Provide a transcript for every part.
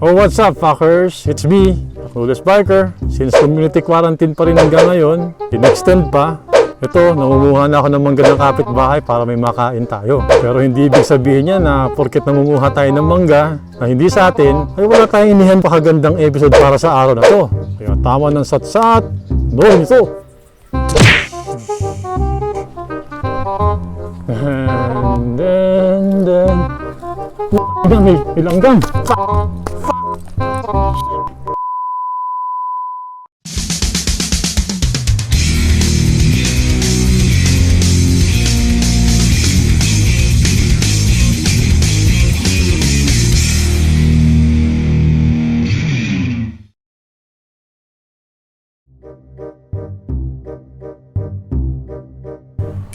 Oh, what's up, fuckers? It's me, Clueless Biker. Since community quarantine pa rin hanggang ngayon, in-extend pa. Ito, nangunguha na ako ng mangga ng kapitbahay para may makain tayo. Pero hindi ibig sabihin niya na porket nangunguha tayo ng mangga na hindi sa atin, ay wala tayong inihan pakagandang episode para sa araw na to. Kaya tama ng satsat, noon ito. And then... May langgam!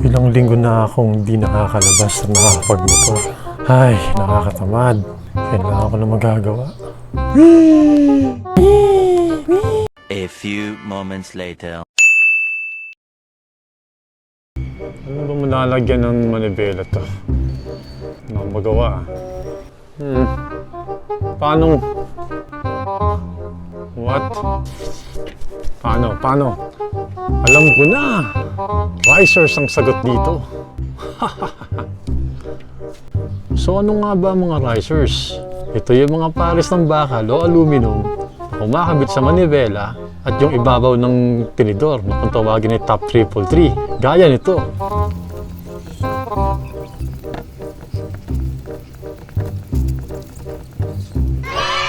Ilang linggo na akong di nakakalabas at nakakapagmotor. Ay, nakakatamad. Kailangan ko na magagawa. A few moments later. Ano ba manalagyan ng manibela to? Ano akong magawa? Paano? What? Paano? Alam ko na! Risers ang sagot dito. So ano nga ba mga risers? Ito yung mga pares ng bakal o aluminum na kumakabit sa manibela at yung ibabaw ng tinidor na kung tawagin ay top 333. Gaya nito.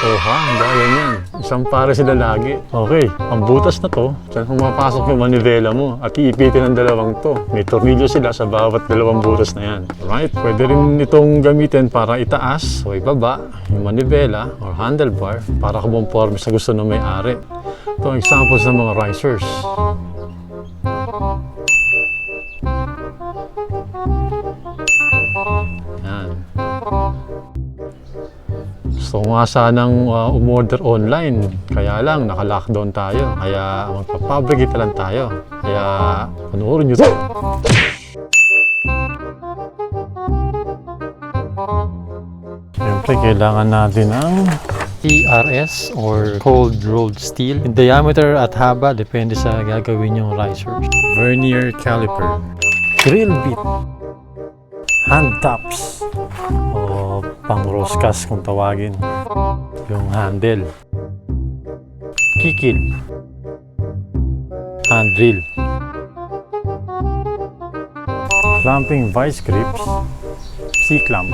Oha, gaya niyan. Isang para sila lagi. Okay, ang butas na to, saan pumapasok yung manivela mo at iipitin ang dalawang to. May tornilyo sila sa bawat dalawang butas na yan. Alright, pwede rin itong gamitin para itaas o ibaba yung manivela or handlebar para kumomporme sa gusto ng may-ari. Ito ang examples ng mga risers. Yan. Gusto ko nga sanang umorder online, kaya lang naka-lockdown tayo, kaya magpa-fabricate lang tayo. Kaya panoorin nyo to! Siyempre kailangan natin ng TRS or cold rolled steel. In diameter at haba, depende sa gagawin yung risers. Vernier caliper, drill bit, hand taps, o pang-roscas kung tawagin, yung handle, kikil, hand drill, clamping vice grips, C-clamp,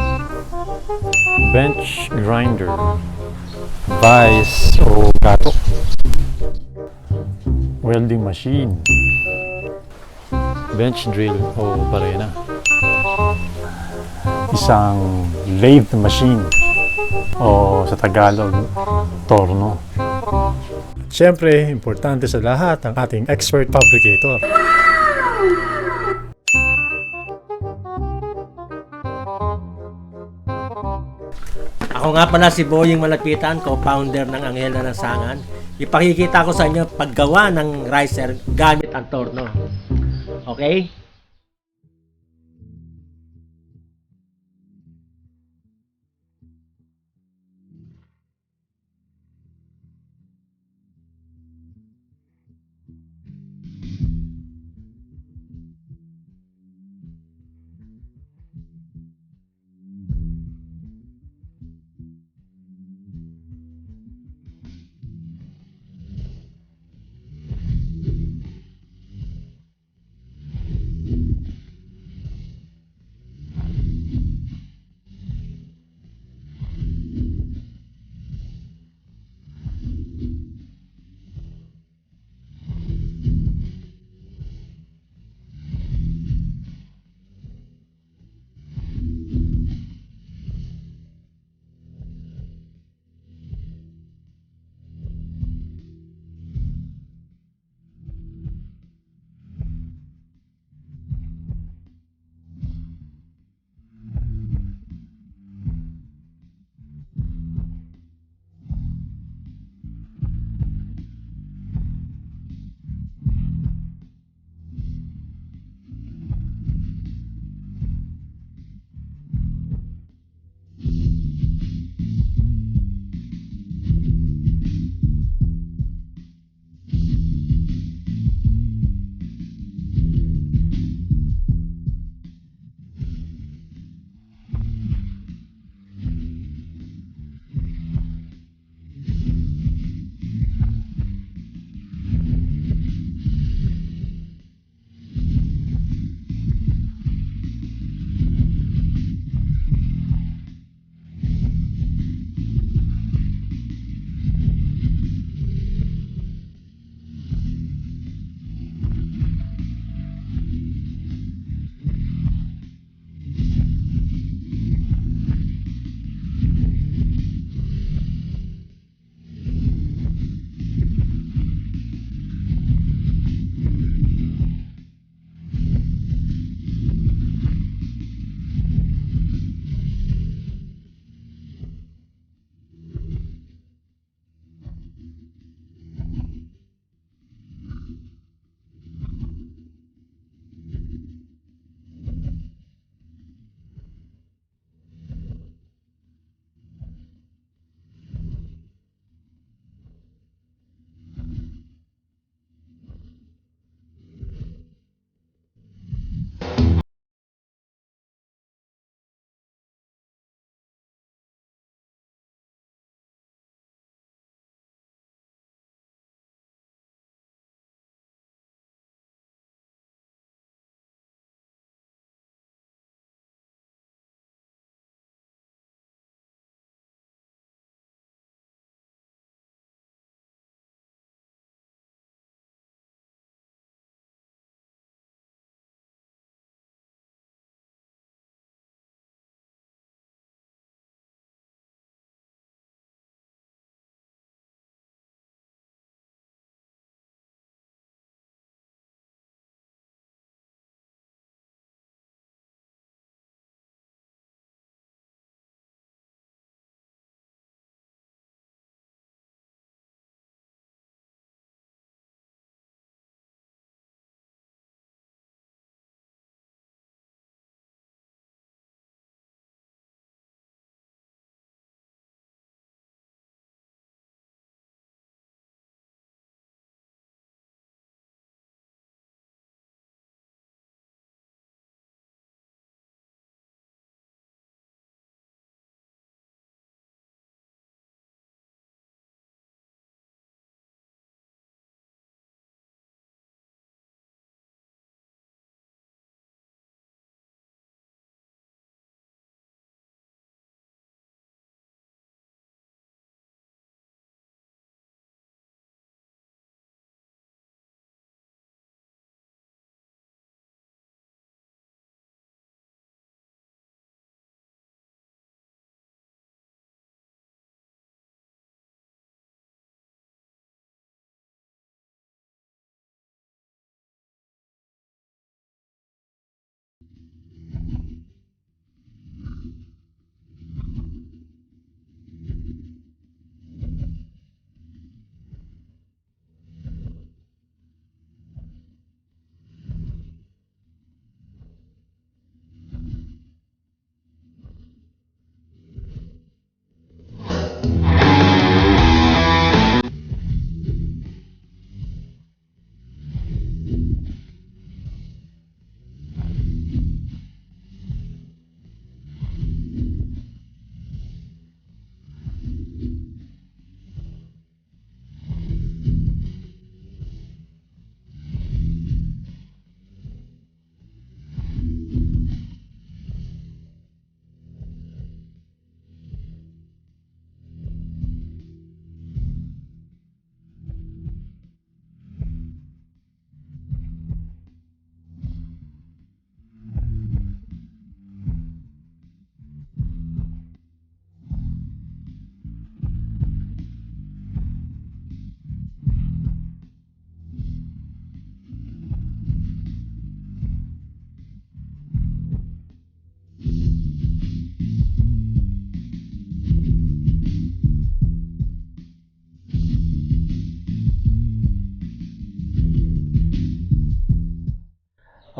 bench grinder, vice o gato, welding machine, bench drill o barena, isang lathe machine o sa Tagalog, torno. Siyempre, importante sa lahat ang ating expert fabricator. Ako nga pala si Boying Malapitan, co-founder ng Anghel na Nasangan. Ipakikita ko sa inyo paggawa ng riser gamit ang torno. Okay?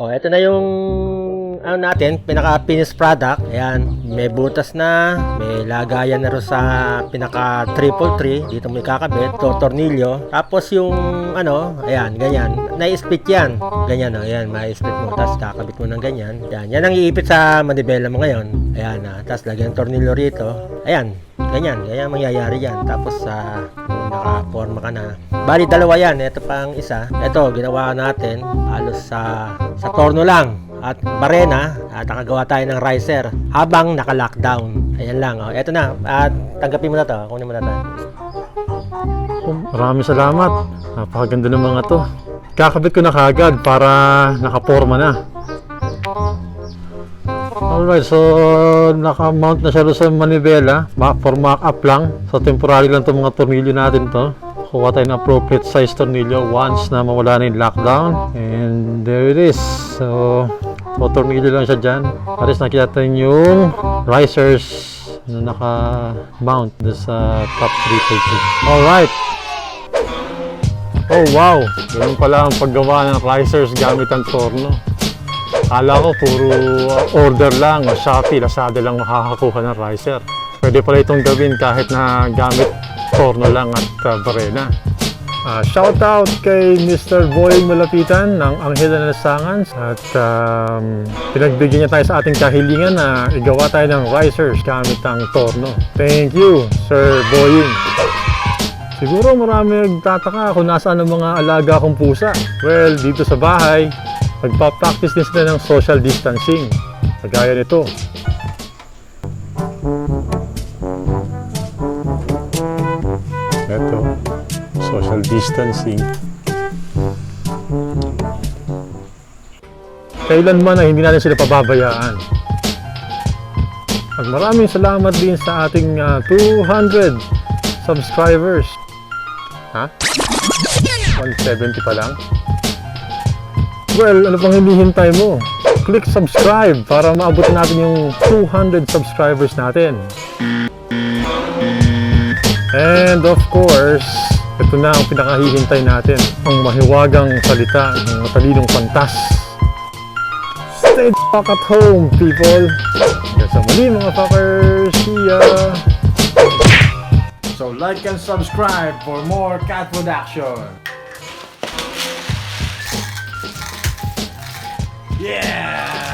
Oh, ito na yung ano natin, pinaka-finished product. Ayan, may butas na, may lagayan na rin sa pinaka triple tree. Dito may kakabit, tornilyo. Tapos yung ano, ayan, ganyan. Na-split yan. Ganyan, oh, ayan, may-split mo. Tapos kakabit mo ng ganyan. Ayan, yan ang iipit sa manibela mo ngayon. Ayan, tapos lagyan ng tornilyo rito. Ayan, ganyan mangyayari yan. Tapos naka-forma ka na. Bali, dalawa yan. Ito pang isa. Ito, ginawa natin halos sa torno lang at barena at nakagawa tayo ng riser habang naka-lockdown. Ayan lang. Oh. Ito na. At tanggapin mo na to. Kunin mo na to. Maraming salamat. Napakaganda ng mga to. Kakabit ko na kagad para nakaporma na. Alright, so naka-mount na siya sa manibela. For mock-up lang. So temporary lang itong mga tornilyo natin to. Kuha tayo ng appropriate size tornilyo once na mawala na yung lockdown. And there it is. So tornilyo lang siya dyan. At least nakita natin yung risers na naka-mount sa top 330. Alright. Oh wow! Ganun pala ang paggawa ng risers gamit ang torno. Akala ko puro order lang, Shopee, Lazada lang makakakuha ng riser. Pwede pala itong gawin kahit na gamit torno lang at barena. Shout out kay Mr. Boying Malapitan ng Anghel na Lasangan at pinagbigyan niya tayo sa ating kahilingan na igawa tayo ng risers gamit ang torno. Thank you, Sir Boying. Siguro marami nagtataka kung nasaan ang mga alaga kong pusa. Well, dito sa bahay, nagpa-practice din sila ng social distancing. Kagaya nito. Ito, social distancing. Kailanman ay hindi natin sila pababayaan. At maraming salamat din sa ating 200 subscribers. Ha? 170 pa lang? Well, ano pang hinihintay mo? Click subscribe para maabot natin yung 200 subscribers natin. And of course, ito na ang pinakahihintay natin. Ang mahiwagang salita ng matalinong pantas. Stay the fuck at home, people! Hanggang sa muli mga fuckers! See ya! So like and subscribe for more cat production. Yeah!